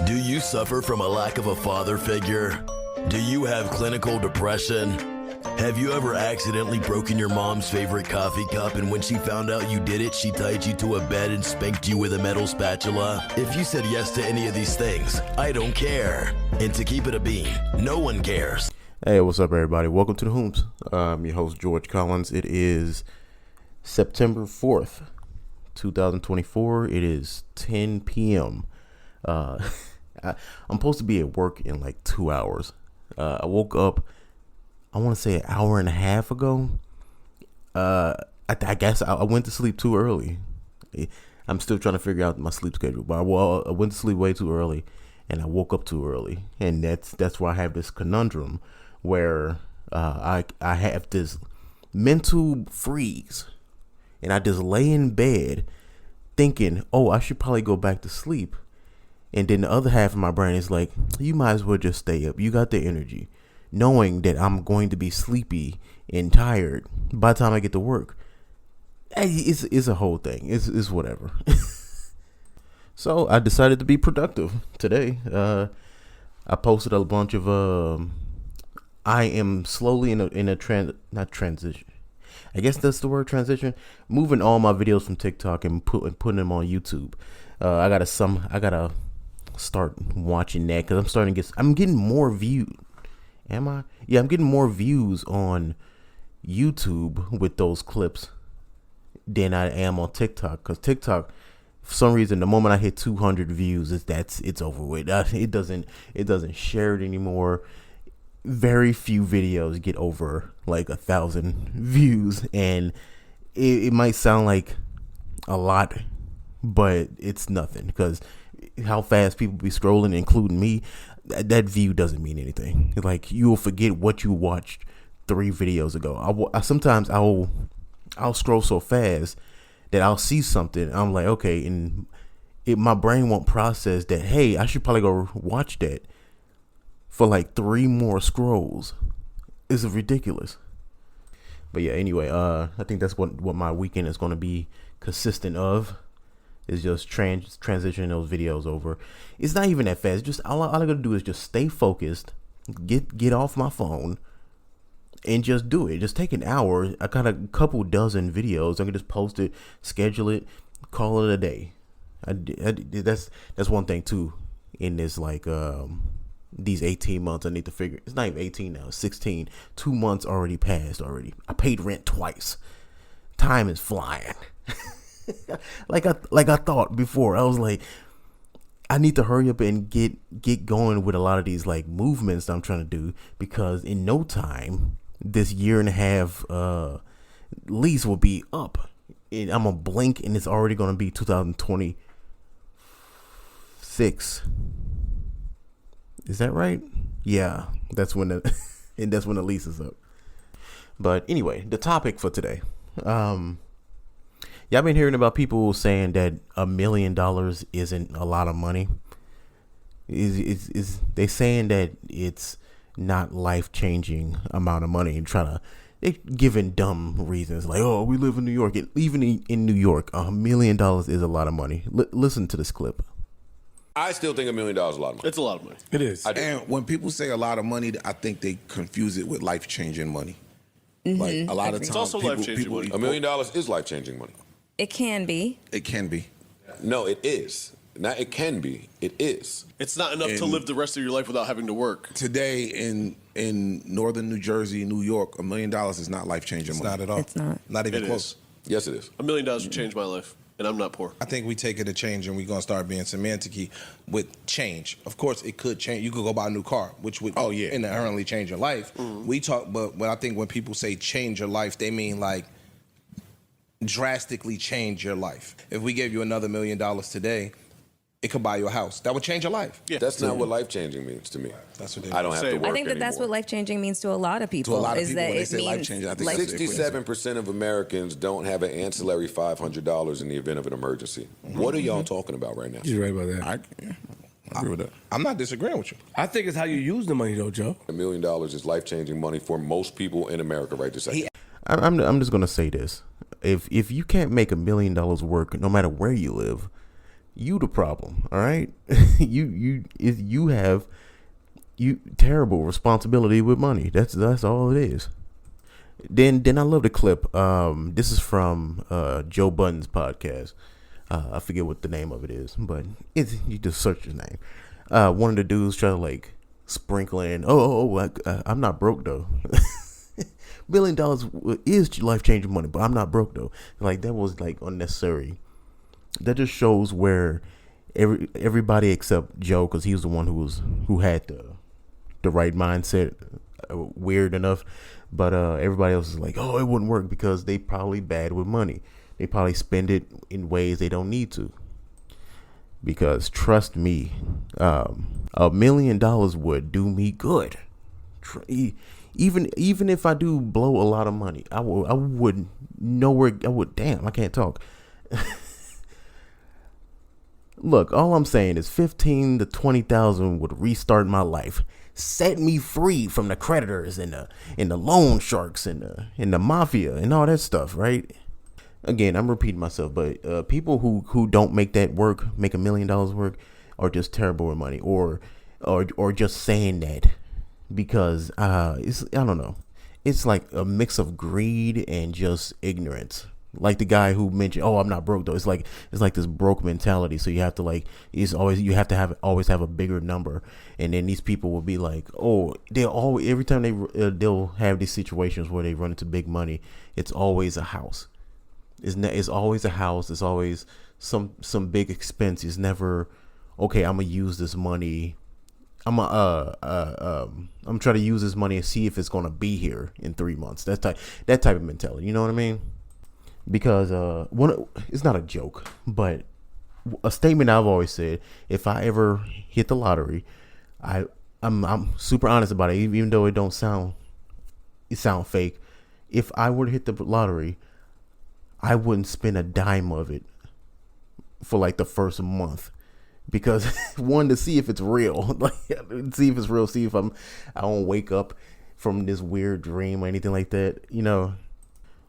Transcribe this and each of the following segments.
Do you suffer from a lack of a father figure? Do you have clinical depression? Have you ever accidentally broken your mom's favorite coffee cup, and when she found out you did it, she tied you to a bed and spanked you with a metal spatula? If you said yes to any of these things, I don't care. And to keep it a bean, no one cares. Hey, what's up, everybody? Welcome to the Whomst. I'm your host, George Collins. It is September 4th, 2024. It is 10 p.m. I'm supposed to be at work in like 2 hours. I woke up, I want to say an hour and a half ago. I guess I went to sleep too early. I'm still trying to figure out my sleep schedule, but I went to sleep way too early and I woke up too early. And that's why I have this conundrum where I have this mental freeze and I just lay in bed thinking, oh, I should probably go back to sleep. And then the other half of my brain is like, you might as well just stay up. You got the energy, knowing that I'm going to be sleepy and tired by the time I get to work. It's a whole thing. It's whatever. So I decided to be productive today. I posted a bunch of, I am slowly in a transition. I guess that's the word, transition. Moving all my videos from TikTok and putting them on YouTube. I gotta start watching that because I'm getting more views. Am I? Yeah, I'm getting more views on YouTube with those clips than I am on TikTok. Because TikTok, for some reason, the moment I hit 200 views, it's over with. It doesn't share it anymore. Very few videos get over like 1,000 views, and it might sound like a lot, but it's nothing because how fast people be scrolling, including me, that view doesn't mean anything. Like, you'll forget what you watched 3 videos ago. Sometimes I'll scroll so fast that I'll see something. I'm like, okay, and my brain won't process that. Hey, I should probably go watch that for like 3 more scrolls. It's ridiculous. But yeah, anyway, I think that's what my weekend is going to be consistent of. Is just transitioning those videos over. It's not even that fast. Just all I gotta do is just stay focused, get off my phone, and just do it. Just take an hour. I got a couple dozen videos. I can just post it, schedule it, call it a day. That's one thing too. In this like these 18 months, I need to figure. It's not even 18 now. It's 16. 2 months already passed already. I paid rent twice. Time is flying. like I thought before. I was like, I need to hurry up and get going with a lot of these like movements that I'm trying to do, because in no time this year and a half lease will be up. And I'm gonna blink and it's already gonna be 2026. Is that right? Yeah, that's when the lease is up. But anyway, the topic for today. Y'all been hearing about people saying that $1 million isn't a lot of money. Is they saying that it's not life-changing amount of money, and they giving dumb reasons like, oh, we live in New York. Even in New York, $1 million is a lot of money. Listen to this clip. I still think $1 million is a lot of money. It's a lot of money. It is. And when people say a lot of money, I think they confuse it with life-changing money. Mm-hmm. Like a lot of times, it's also life-changing money. $1 million is life-changing money. It can be. It can be. No, it is. Not it can be. It is. It's not enough to live the rest of your life without having to work. Today in northern New Jersey, New York, $1 million is not life-changing money. Not at all. It's not. Not even It close. is. Yes, it is. $1 million would change my life, and I'm not poor. I think we take it a change and we're going to start being semantic-y with change. Of course, it could change. You could go buy a new car, which would inherently change your life. Mm-hmm. We talk, but when I think when people say change your life, they mean like drastically change your life. If we gave you another $1 million today, it could buy you a house. That would change your life. Yeah. That's not what life-changing means to me. That's what they I don't have to work I think that's anymore. what life-changing means to a lot of people. To a lot of is people, that when they it say means life-changing, I think that's 67% of Americans don't have an ancillary $500 in the event of an emergency. Mm-hmm. What are y'all talking about right now? You're right about that. I agree with that. I'm not disagreeing with you. I think it's how you use the money, though, Joe. $1 million is life-changing money for most people in America right this second. I'm just gonna say this: if you can't make $1 million work, no matter where you live, You the problem, all right? you have terrible responsibility with money. That's all it is. Then I love the clip. This is from Joe Budden's podcast. I forget what the name of it is, but you just search his name. One of the dudes try to like sprinkle in, I'm not broke though. $1 million is life changing money, but I'm not broke though. Like that was like unnecessary. That just shows where everybody except Joe, because he was the one who had the right mindset, weird enough. But everybody else is like, oh, it wouldn't work because they probably bad with money. They probably spend it in ways they don't need to. Because trust me, $1 million would do me good. Even if I do blow a lot of money, I would nowhere. I would. Damn, I can't talk. Look, all I'm saying is 15 to 20,000 would restart my life, set me free from the creditors and the loan sharks and the mafia and all that stuff, right? Again, I'm repeating myself, but people who don't make that work, make $1 million work, are just terrible with money, or just saying that because it's, I don't know, it's like a mix of greed and just ignorance. Like the guy who mentioned, "Oh, I'm not broke though." It's like this broke mentality. So you have to always have a bigger number, and then these people will be like, "Oh, every time they'll have these situations where they run into big money. It's always a house. It's always a house. It's always some big expense. It's never okay. I'm gonna use this money. I'm trying to use this money and see if it's gonna be here in 3 months. That type of mentality. You know what I mean? Because it's not a joke, but a statement I've always said: if I ever hit the lottery, I'm super honest about it, even though it sound fake. If I were to hit the lottery, I wouldn't spend a dime of it for like the first month, because one, to see if it's real, like see if I don't wake up from this weird dream or anything like that, you know.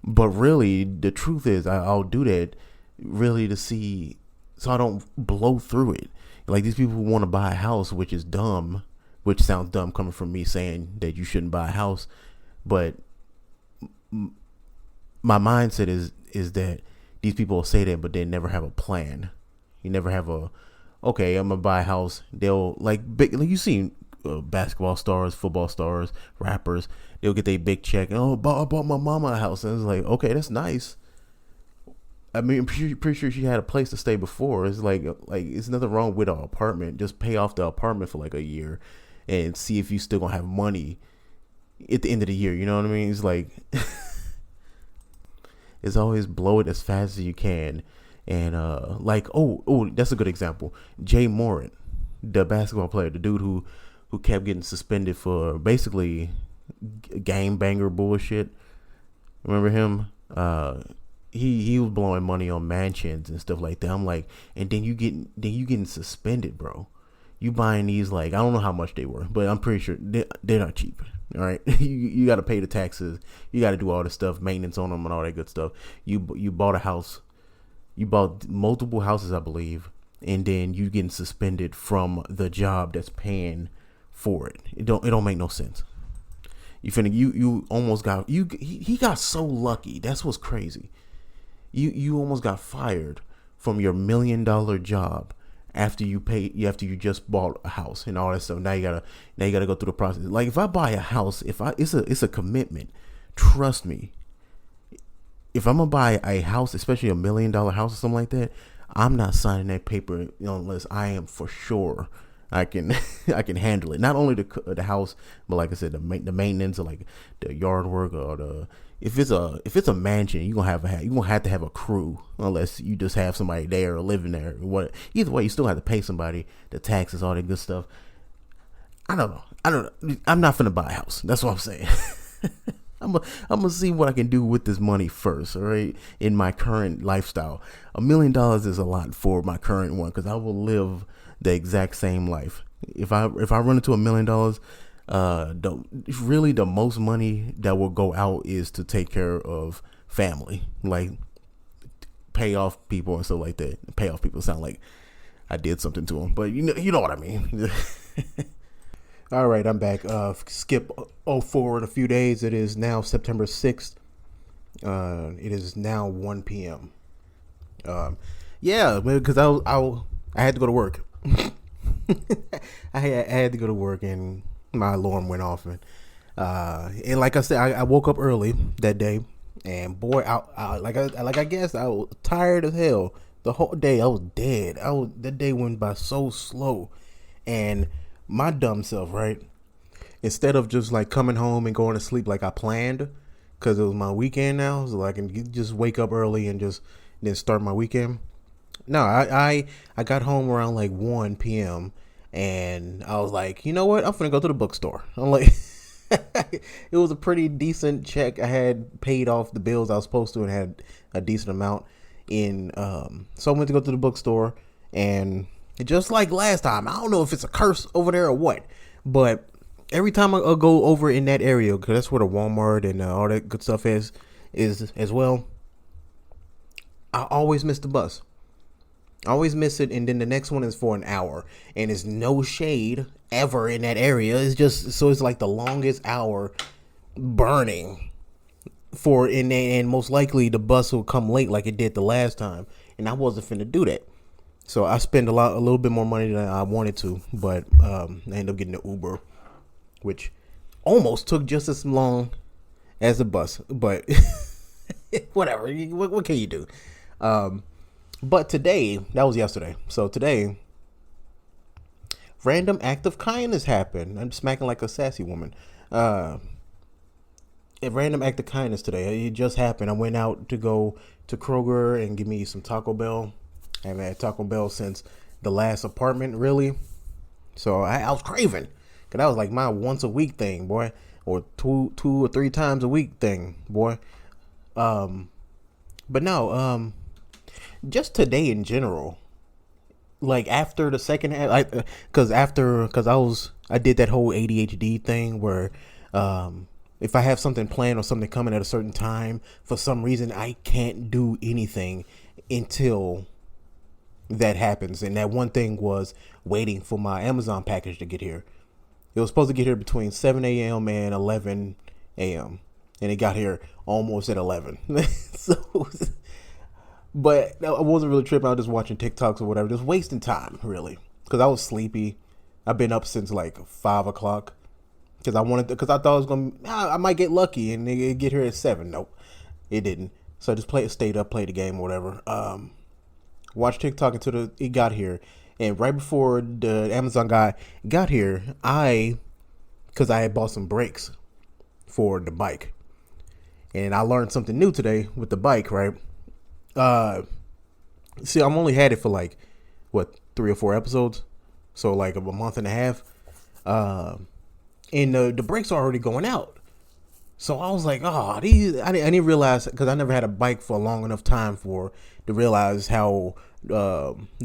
But really, the truth is, I'll do that really to see, so I don't blow through it. Like these people who want to buy a house, which is dumb, which sounds dumb coming from me saying that you shouldn't buy a house. But my mindset is that these people will say that, but they never have a plan. You never have okay, I'm gonna buy a house. They'll like you see basketball stars, football stars, rappers. They'll get their big check. And, I bought my mama a house. And it's like, okay, that's nice. I mean, I'm pretty sure she had a place to stay before. It's like it's nothing wrong with an apartment. Just pay off the apartment for like a year and see if you still gonna have money at the end of the year. You know what I mean? It's like, it's always blow it as fast as you can. And that's a good example. Jay Morin, the basketball player, the dude who kept getting suspended for basically game banger bullshit. Remember him? He was blowing money on mansions and stuff like that. I'm like, and then you getting suspended, bro. You buying these, like, I don't know how much they were, but I'm pretty sure they're not cheap. All right, you got to pay the taxes. You got to do all this stuff, maintenance on them and all that good stuff. You bought a house. You bought multiple houses, I believe, and then you getting suspended from the job that's paying for it. It don't make no sense. You almost got he got so lucky. That's what's crazy. You almost got fired from your $1 million job after you just bought a house and all that stuff. Now you gotta go through the process. Like if I buy a house, it's a commitment. Trust me. If I'm gonna buy a house, especially $1 million house or something like that, I'm not signing that paper unless I am for sure I can handle it. Not only the house, but like I said, the maintenance, or like the yard work, or if it's a mansion, you're gonna have to have a crew, unless you just have somebody there or living there. Either way, you still have to pay somebody the taxes, all that good stuff. I don't know. I'm not finna buy a house. That's what I'm saying. I'm gonna see what I can do with this money first, all right? In my current lifestyle, $1 million is a lot for my current one, because I will live the exact same life. If I run into $1 million, the most money that will go out is to take care of family, like pay off people and stuff like that. Pay off people sound like I did something to him, but you know what I mean. All right, I'm back. Skip forward a few days. It is now September 6th. It is now 1 p.m. Yeah, because I had to go to work. I had to go to work, and my alarm went off, and like I said, I woke up early that day, and boy, I guess I was tired as hell. The whole day I was dead. That day went by so slow, and my dumb self, right? Instead of just like coming home and going to sleep like I planned, because it was my weekend now, so I can just wake up early and just then start my weekend. No, I got home around like 1 p.m. and I was like, you know what? I'm finna go to the bookstore. I'm like, it was a pretty decent check. I had paid off the bills I was supposed to and had a decent amount in. So I went to go to the bookstore, and just like last time, I don't know if it's a curse over there or what, but every time I go over in that area, because that's where the Walmart and all that good stuff is as well, I always miss the bus. I always miss it, and then the next one is for an hour, and it's no shade ever in that area. It's just so it's like the longest hour burning for, and most likely the bus will come late like it did the last time, and I wasn't finna do that. So I spent a little bit more money than I wanted to, but I ended up getting an Uber, which almost took just as long as the bus, but whatever. What can you do? But today, that was yesterday. So today, random act of kindness happened. I'm smacking like a sassy woman. A random act of kindness today. It just happened. I went out to go to Kroger and give me some Taco Bell. I haven't had Taco Bell since the last apartment, really. So I was craving. Because that was like my once a week thing, boy. Or two or three times a week thing, boy. But no, just today in general, like after the second half, because I did that whole ADHD thing where if I have something planned or something coming at a certain time, for some reason I can't do anything until that happens. And that one thing was waiting for my Amazon package to get here. It was supposed to get here between 7 a.m. and 11 a.m. and it got here almost at 11. So. But I wasn't really tripping. I was just watching TikToks or whatever, just wasting time, really, because I was sleepy. I've been up since like 5 o'clock because I thought I was I might get lucky and it'd get here at 7. Nope, it didn't. So I just stayed up, played the game or whatever. Watched TikTok until it got here, and right before the Amazon guy got here, because I had bought some brakes for the bike, and I learned something new today with the bike, right? See, I've only had it for like 3 or 4 episodes, so like a month and a half, and the brakes are already going out. So I was like, I didn't realize, because I never had a bike for a long enough time to realize how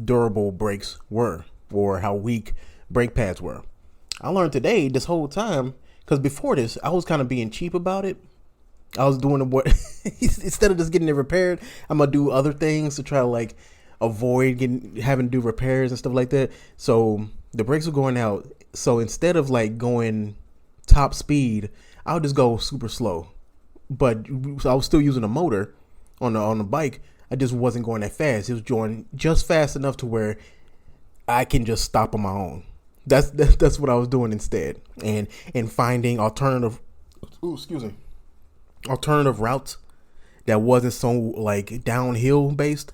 durable brakes were or how weak brake pads were. I learned today this whole time, because before this I was kind of being cheap about it. I was doing what instead of just getting it repaired, I'm gonna do other things to try to like avoid having to do repairs and stuff like that. So the brakes were going out. So instead of like going top speed, I would just go super slow. But so I was still using a motor on the bike. I just wasn't going that fast. It was going just fast enough to where I can just stop on my own. That's what I was doing instead, and finding alternative routes that wasn't so like downhill based,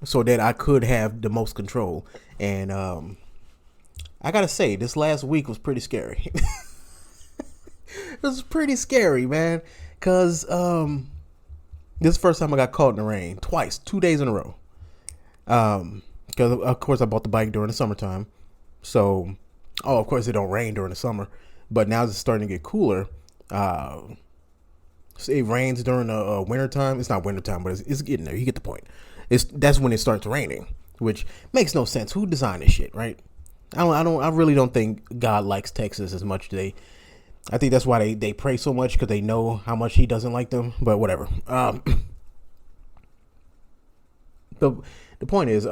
so that I could have the most control. And I gotta say, this last week was pretty scary. It was pretty scary, man, because this is the first time I got caught in the rain twice, 2 days in a row. Because of course I bought the bike during the summertime, so of course it don't rain during the summer, but now it's starting to get cooler. It rains during the winter time. It's not winter time, but it's getting there. You get the point. That's when it starts raining, which makes no sense. Who designed this shit, right? I really don't think God likes Texas as much today. I think that's why they pray so much, because they know how much he doesn't like them. But whatever. The point is,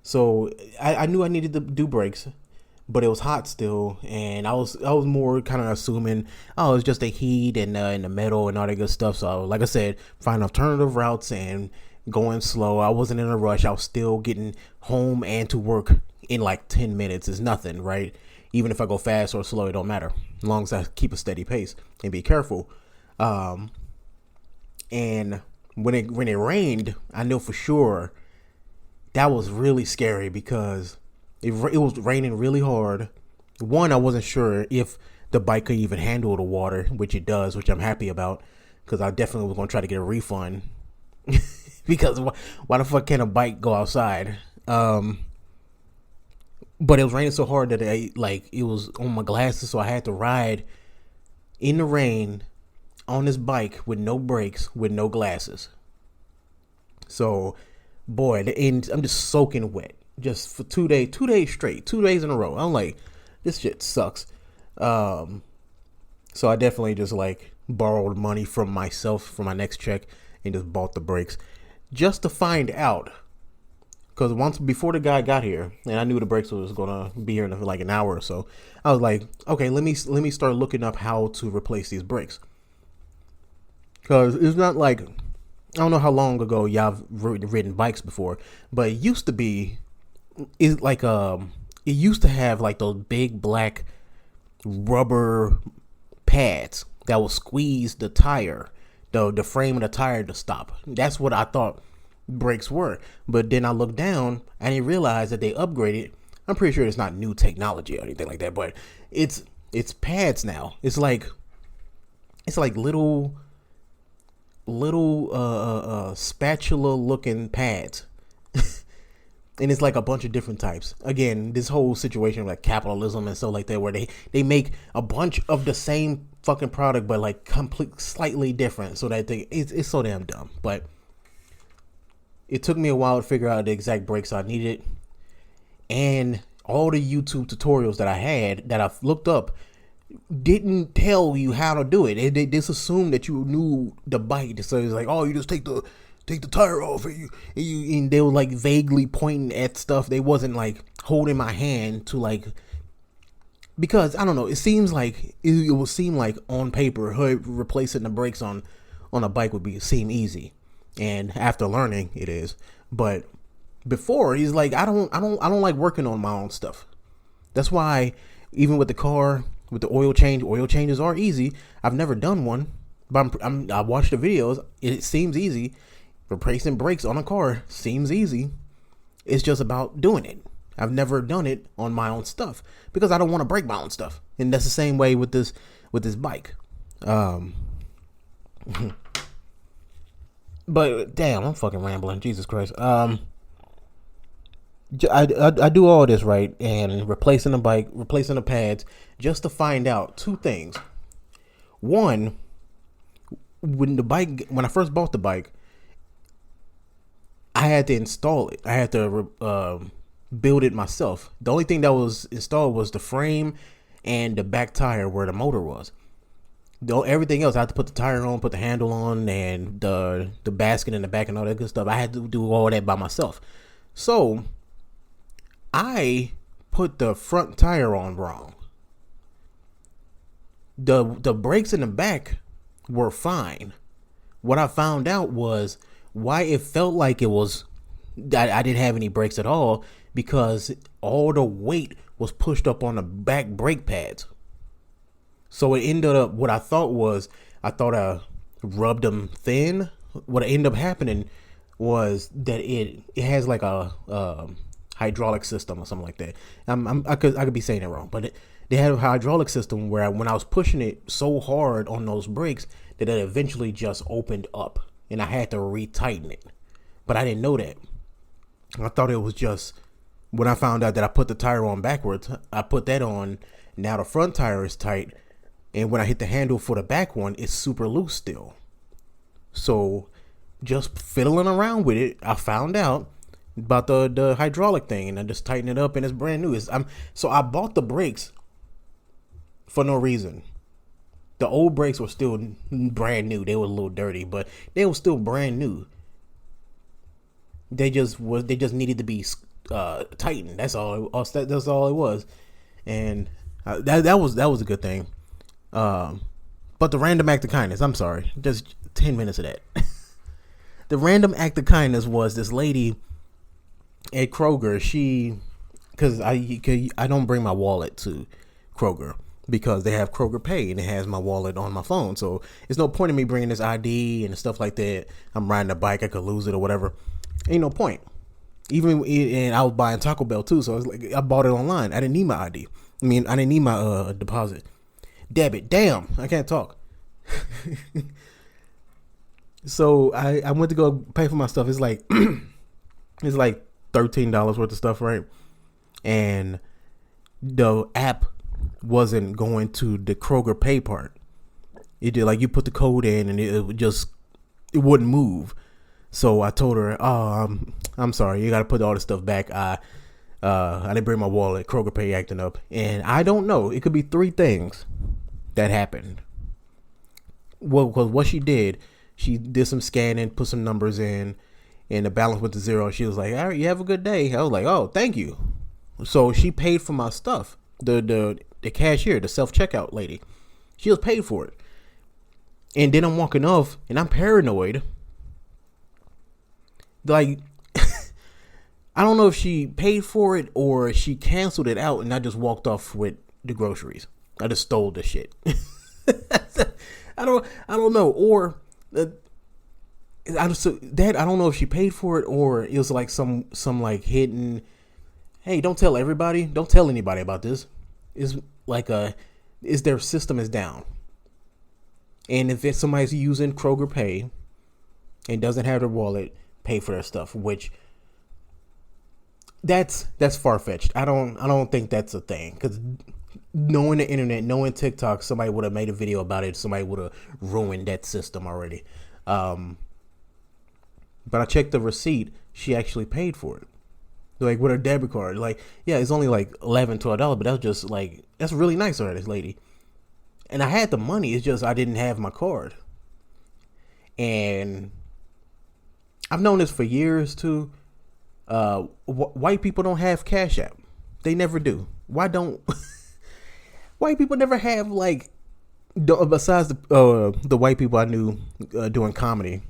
So I knew I needed to do brakes, but it was hot still, and I was more kind of assuming, oh, it's just the heat and the metal and all that good stuff. So like I said, find alternative routes and going slow. I wasn't in a rush. I was still getting home and to work in like 10 minutes is nothing, right? Even if I go fast or slow, it don't matter, as long as I keep a steady pace and be careful. And when it rained, I know for sure that was really scary because it was raining really hard. One, I wasn't sure if the bike could even handle the water, which it does, which I'm happy about, because I definitely was going to try to get a refund. Because why the fuck can't a bike go outside? But it was raining so hard that it was on my glasses, so I had to ride in the rain on this bike with no brakes, with no glasses. So, boy, and I'm just soaking wet, just for 2 days straight, 2 days in a row. I'm like, this shit sucks. So I definitely just like borrowed money from myself for my next check and just bought the brakes, just to find out. Because once before the guy got here, and I knew the brakes was gonna be here in like an hour or so, I was like, okay, let me start looking up how to replace these brakes. Because it's not like, I don't know how long ago y'all have ridden bikes before, but it used to be, it used to have like those big black rubber pads that will squeeze the tire, the frame of the tire to stop. That's what I thought brakes were. But then I looked down and I realized that they upgraded. I'm pretty sure it's not new technology or anything like that, but it's pads now. It's like little spatula looking pads. And it's like a bunch of different types. Again, this whole situation like capitalism and stuff like that, where they make a bunch of the same fucking product but like slightly different, so that it's so damn dumb. But it took me a while to figure out the exact brakes I needed, and all the YouTube tutorials that I had that I've looked up didn't tell you how to do it. They just assumed that you knew the bike, so it's like, oh, you just take the tire off, and they were like vaguely pointing at stuff. They wasn't like holding my hand to like, because I don't know, it seems like it would seem like on paper replacing the brakes on a bike would seem easy, and after learning it is. But before, he's like, I don't like working on my own stuff. That's why even with the car, with the oil changes are easy. I've never done one, but I watched the videos. It seems easy. Replacing brakes on a car seems easy. It's just about doing it. I've never done it on my own stuff because I don't want to break my own stuff. And that's the same way with this bike. But damn, I'm fucking rambling. Jesus Christ. I do all this right, and replacing the bike, replacing the pads, just to find out two things. One, when I first bought the bike, I had to install it. I had to build it myself. The only thing that was installed was the frame and the back tire where the motor was. Everything else, I had to put the tire on, put the handle on, and the basket in the back and all that good stuff. I had to do all that by myself. So I put the front tire on wrong. The brakes in the back were fine. What I found out was why it felt like it was, I didn't have any brakes at all, because all the weight was pushed up on the back brake pads. So it ended up, what I thought I rubbed them thin. What ended up happening was that it has like a hydraulic system or something like that. I could be saying it wrong, but they had a hydraulic system where when I was pushing it so hard on those brakes that it eventually just opened up, and I had to retighten it. But I didn't know that. I thought it was just, when I found out that I put the tire on backwards, I put that on. Now the front tire is tight, and when I hit the handle for the back one, it's super loose still. So just fiddling around with it, I found out about the hydraulic thing, and I just tightened it up, and it's brand new. So I bought the brakes for no reason. The old brakes were still brand new. They were a little dirty, but they were still brand new. They just needed to be Titan. That's all. That's all it was, and that was a good thing. But the random act of kindness. I'm sorry, just 10 minutes of that. The random act of kindness was this lady at Kroger. Because I don't bring my wallet to Kroger because they have Kroger Pay and it has my wallet on my phone. So it's no point in me bringing this ID and stuff like that. I'm riding a bike, I could lose it or whatever. Ain't no point. And I was buying Taco Bell too, so it's like I bought it online. I didn't need my ID. I didn't need my deposit. Debit. Damn, I can't talk. So I went to go pay for my stuff. It's like it's like $13 worth of stuff, right? And the app wasn't going to the Kroger Pay part. It did, like, you put the code in and it wouldn't move. So I told her, "Oh, I'm sorry, you got to put all this stuff back. I didn't bring my wallet. Kroger Pay acting up." And I don't know. It could be three things that happened. Well, because what she did some scanning, put some numbers in, and the balance went to zero. She was like, "All right, you have a good day." I was like, "Oh, thank you." So she paid for my stuff. The cashier, the self-checkout lady, she was paid for it. And then I'm walking off, and I'm paranoid. Like, I don't know if she paid for it or she canceled it out, and I just walked off with the groceries. I just stole the shit. I don't know. Or I don't know if she paid for it or it was like some like hidden. Hey, don't tell everybody. Don't tell anybody about this. Is their system is down. And if it's somebody's using Kroger Pay and doesn't have their wallet, pay for their stuff, which that's far-fetched. I don't think that's a thing, because knowing the internet, knowing TikTok, somebody would have made a video about it. Somebody would have ruined that system already. But I checked the receipt. She actually paid for it, like with her debit card. Like, yeah, it's only like $11, $12, but that's just like, that's really nice of her, this lady. And I had the money. It's just I didn't have my card. And I've known this for years too. White people don't have Cash App. They never do. Why don't white people never have, like, besides the white people I knew doing comedy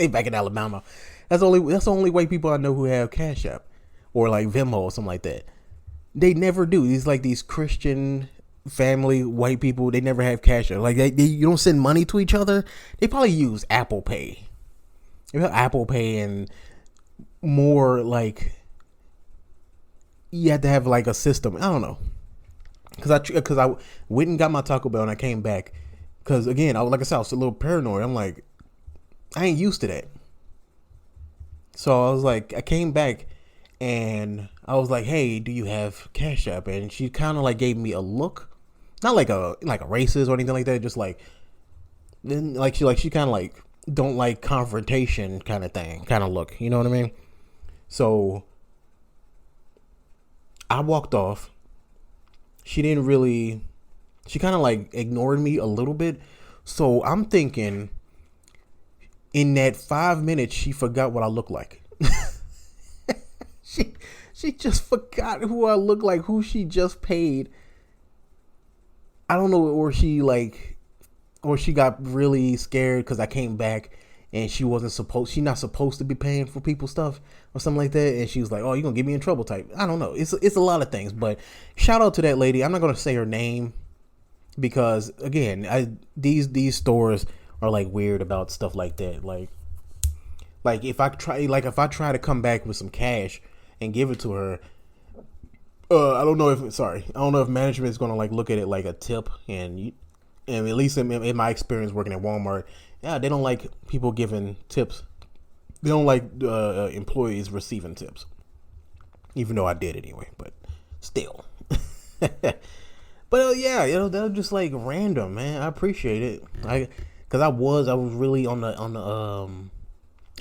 back in Alabama? That's the only white people I know who have Cash App or like Venmo or something like that. They never do. These Christian family white people, they never have Cash App. Like, you don't send money to each other. They probably use Apple Pay. Apple Pay, and more like you have to have like a system. I don't know, because I went and got my Taco Bell and I came back because, again, I was a little paranoid. I'm like, I ain't used to that. So I was like, I came back and I was like, "Hey, do you have Cash App?" And she kind of like gave me a look, not like a racist or anything like that. Just like, then she kind of like don't like confrontation kind of look. You know what I mean? So I walked off. She kind of like ignored me a little bit. So I'm thinking, in that 5 minutes, she forgot what I look like. She just forgot who I look like, who she just paid. I don't know, or she got really scared because I came back and she's not supposed to be paying for people's stuff or something like that. And she was like, "Oh, you're gonna get me in trouble" type. I don't know. It's a lot of things, but shout out to that lady. I'm not gonna say her name because, again, these stores are like weird about stuff like that. Like if I try to come back with some cash and give it to her, I don't know if management is gonna like look at it like a tip, and at least in my experience working at Walmart, yeah, they don't like people giving tips. They don't like employees receiving tips, even though I did anyway. But still, but yeah, that was just like random, man. I appreciate it. Because I was really on the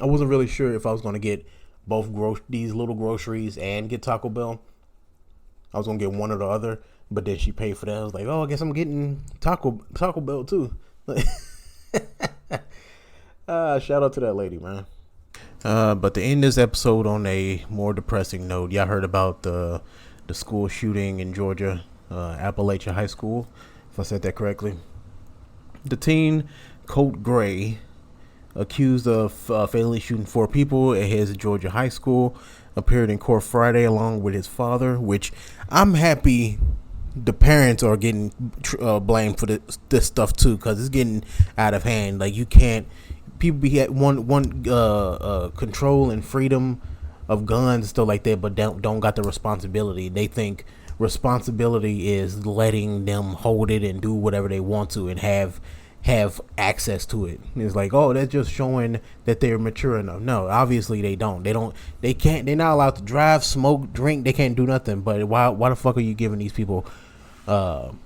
I wasn't really sure if I was gonna get both these little groceries and get Taco Bell. I was gonna get one or the other, but then she paid for that. I was like, "Oh, I guess I'm getting Taco Bell too." Shout out to that lady, man. But to end this episode on a more depressing note, y'all heard about the school shooting in Georgia, Appalachia High School, if I said that correctly. The teen, Colt Gray, accused of fatally shooting 4 people at his Georgia high school, appeared in court Friday along with his father, which I'm happy the parents are getting blamed for this stuff too, because it's getting out of hand. Like, you can't, people be at one control and freedom of guns and stuff like that, but don't got the responsibility. They think responsibility is letting them hold it and do whatever they want to and have access to it. It's like, oh, that's just showing that they're mature enough. No, obviously they don't. They can't. They're not allowed to drive, smoke, drink. They can't do nothing. But why the fuck are you giving these people guns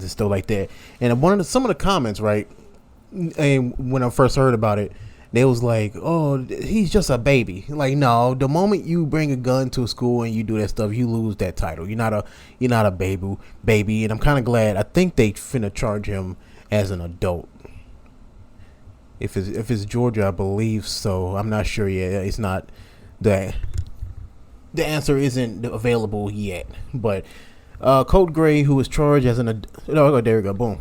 and stuff like that? And some of the comments, right? And when I first heard about it, they was like, oh, he's just a baby. Like, no, the moment you bring a gun to a school and you do that stuff, you lose that title. You're not a baby. And I'm kind of glad. I think they finna charge him as an adult. If it's Georgia, I believe so. I'm not sure yet. It's not the answer isn't available yet. But Colt Gray, who was charged as an there we go, boom.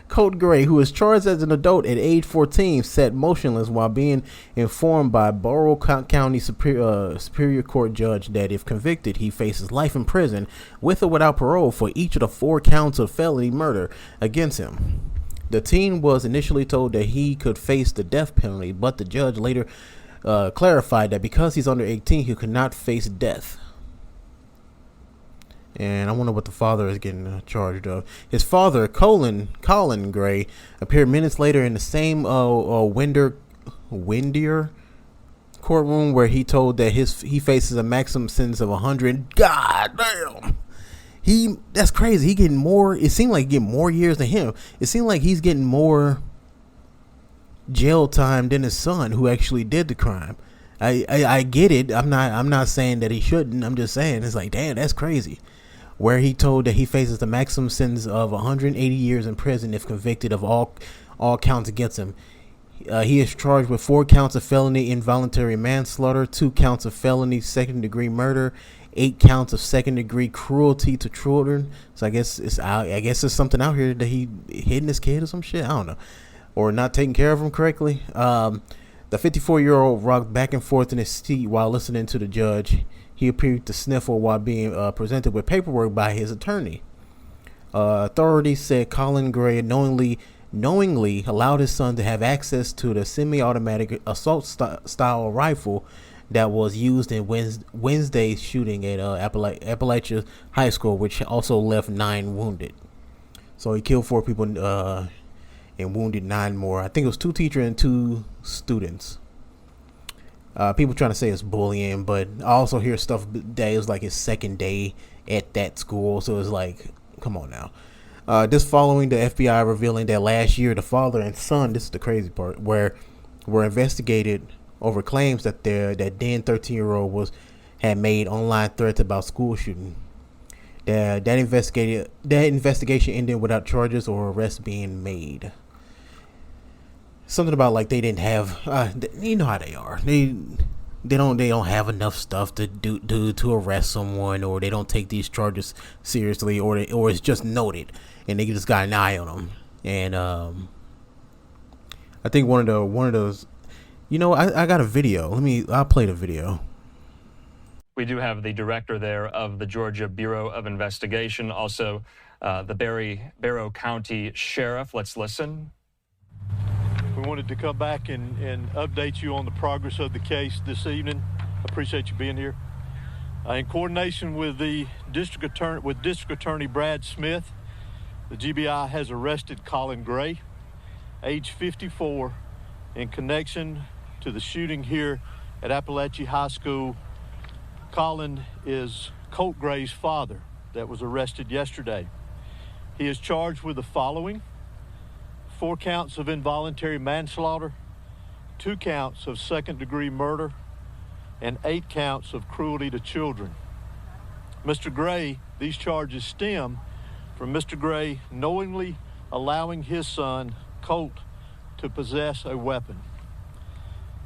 Colt Gray, who was charged as an adult at age 14, sat motionless while being informed by Borough County Superior Court judge that if convicted, he faces life in prison with or without parole for each of the 4 counts of felony murder against him. The teen was initially told that he could face the death penalty, but the judge later clarified that because he's under 18, he could not face death. And I wonder what the father is getting charged of. His father, Colin Gray, appeared minutes later in the same Windier courtroom where he told that he faces a maximum sentence of 100. God damn. That's crazy. He getting more. It seemed like he getting more years than him. It seemed like he's getting more jail time than his son, who actually did the crime. I get it. I'm not saying that he shouldn't. I'm just saying it's like, damn, that's crazy. Where he told that he faces the maximum sentence of 180 years in prison if convicted of all counts against him. He is charged with 4 counts of felony involuntary manslaughter, 2 counts of felony second-degree murder, 8 counts of second-degree cruelty to children. So I guess there's something out here that he hitting his kid or some shit. I don't know, or not taking care of him correctly. The 54-year-old rocked back and forth in his seat while listening to the judge. He appeared to sniffle while being presented with paperwork by his attorney. Authorities said Colin Gray knowingly allowed his son to have access to the semi-automatic assault style rifle that was used in Wednesday's shooting at Appalachia High School, which also left 9 wounded. So he killed 4 people and wounded 9 more. I think it was 2 teachers and 2 students. People trying to say it's bullying, but I also hear stuff that is like his second day at that school. So it's like, come on now. This following the FBI revealing that last year the father and son, this is the crazy part, were investigated over claims that then 13-year-old had made online threats about school shooting. That investigation ended without charges or arrests being made. Something about like they didn't have, you know how they are. They don't have enough stuff to do to arrest someone, or they don't take these charges seriously, or it's just noted and they just got an eye on them. And I think one of those, you know, I got a video. I'll play the video. We do have the director there of the Georgia Bureau of Investigation, also the Barrow County Sheriff. Let's listen. We wanted to come back and update you on the progress of the case this evening. I appreciate you being here. In coordination with the District Attorney Brad Smith, the GBI has arrested Colin Gray, age 54, in connection to the shooting here at Appalachia High School. Colin is Colt Gray's father that was arrested yesterday. He is charged with the following: 4 counts of involuntary manslaughter, 2 counts of second-degree murder, and 8 counts of cruelty to children. Mr. Gray, these charges stem from Mr. Gray knowingly allowing his son, Colt, to possess a weapon.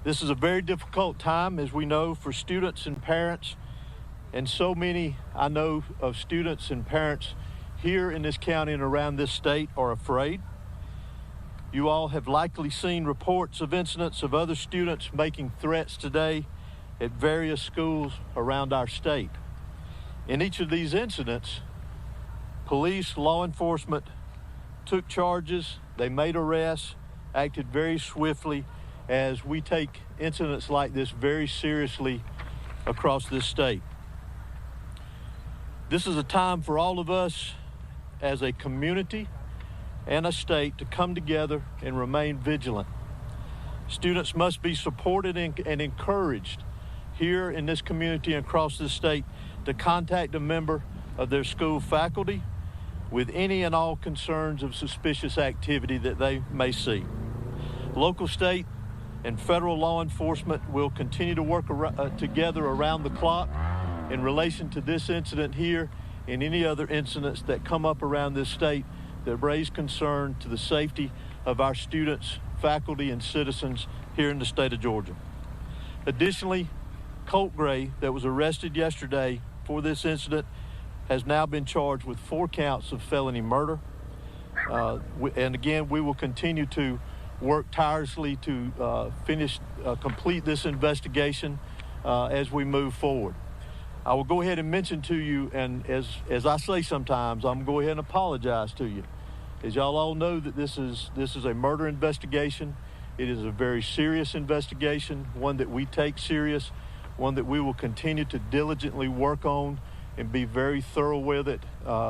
This is a very difficult time, as we know, for students and parents, and so many I know of students and parents here in this county and around this state are afraid. You all have likely seen reports of incidents of other students making threats today at various schools around our state. In each of these incidents, police, law enforcement took charges, they made arrests, acted very swiftly, as we take incidents like this very seriously across this state. This is a time for all of us as a community and a state to come together and remain vigilant. Students must be supported and encouraged here in this community and across this state to contact a member of their school faculty with any and all concerns of suspicious activity that they may see. Local, state, and federal law enforcement will continue to work together around the clock in relation to this incident here and any other incidents that come up around this state that raise concern to the safety of our students, faculty, and citizens here in the state of Georgia. Additionally, Colt Gray, that was arrested yesterday for this incident, has now been charged with 4 counts of felony murder. And again, we will continue to work tirelessly to complete this investigation as we move forward. I will go ahead and mention to you, and as I say sometimes, I'm going to go ahead and apologize to you. As y'all all know, that this is a murder investigation. It is a very serious investigation, one that we take serious, one that we will continue to diligently work on and be very thorough with it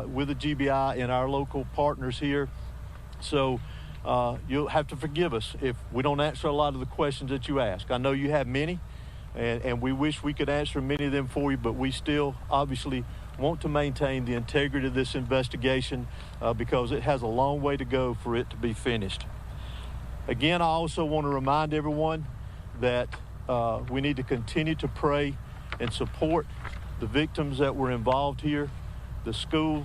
with the GBI and our local partners here. So you'll have to forgive us if we don't answer a lot of the questions that you ask. I know you have many, and we wish we could answer many of them for you, but we still obviously want to maintain the integrity of this investigation because it has a long way to go for it to be finished. Again, I also want to remind everyone that we need to continue to pray and support the victims that were involved here, the school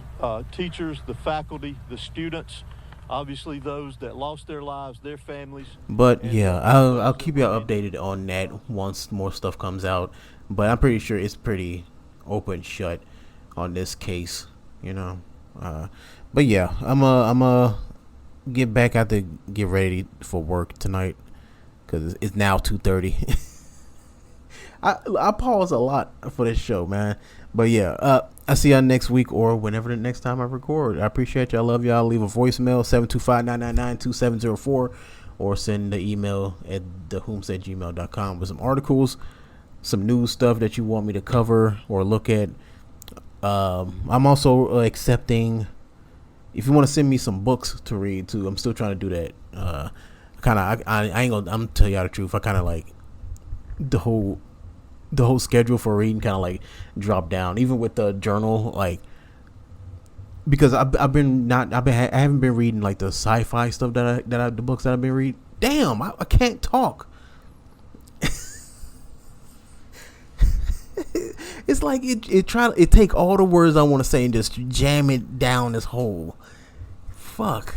teachers, the faculty, the students, obviously those that lost their lives, their families. But yeah, I'll keep y'all updated on that once more stuff comes out. But I'm pretty sure it's pretty open shut on this case, you know. But yeah, I'm get back out to get ready for work tonight because it's now 2:30. I pause a lot for this show, man. But yeah, I see y'all next week or whenever the next time I record. I appreciate y'all. Love y'all. Leave a voicemail 725-999-2704 or send the email at thewhomst@gmail.com with some articles, some news stuff that you want me to cover or look at. I'm also accepting if you want to send me some books to read too. I'm still trying to do that. I ain't gonna. I'm tell y'all the truth. I kind of like the whole schedule for reading kind of like dropped down, even with the journal, like because I haven't been reading like the sci-fi stuff the books that I've been reading. Damn, I can't talk. It's like it take all the words I want to say and just jam it down this hole. Fuck.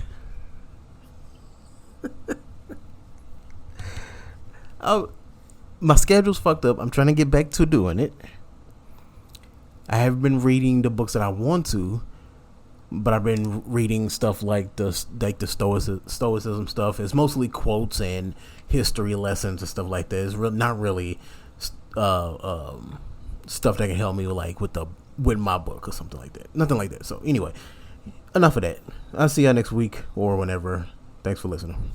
My schedule's fucked up. I'm trying to get back to doing it. I haven't been reading the books that I want to, but I've been reading stuff like the stoicism stuff. It's mostly quotes and history lessons and stuff like that. It's not really stuff that can help me with my book or something like that. Nothing like that. So anyway, enough of that. I'll see y'all next week or whenever. Thanks for listening.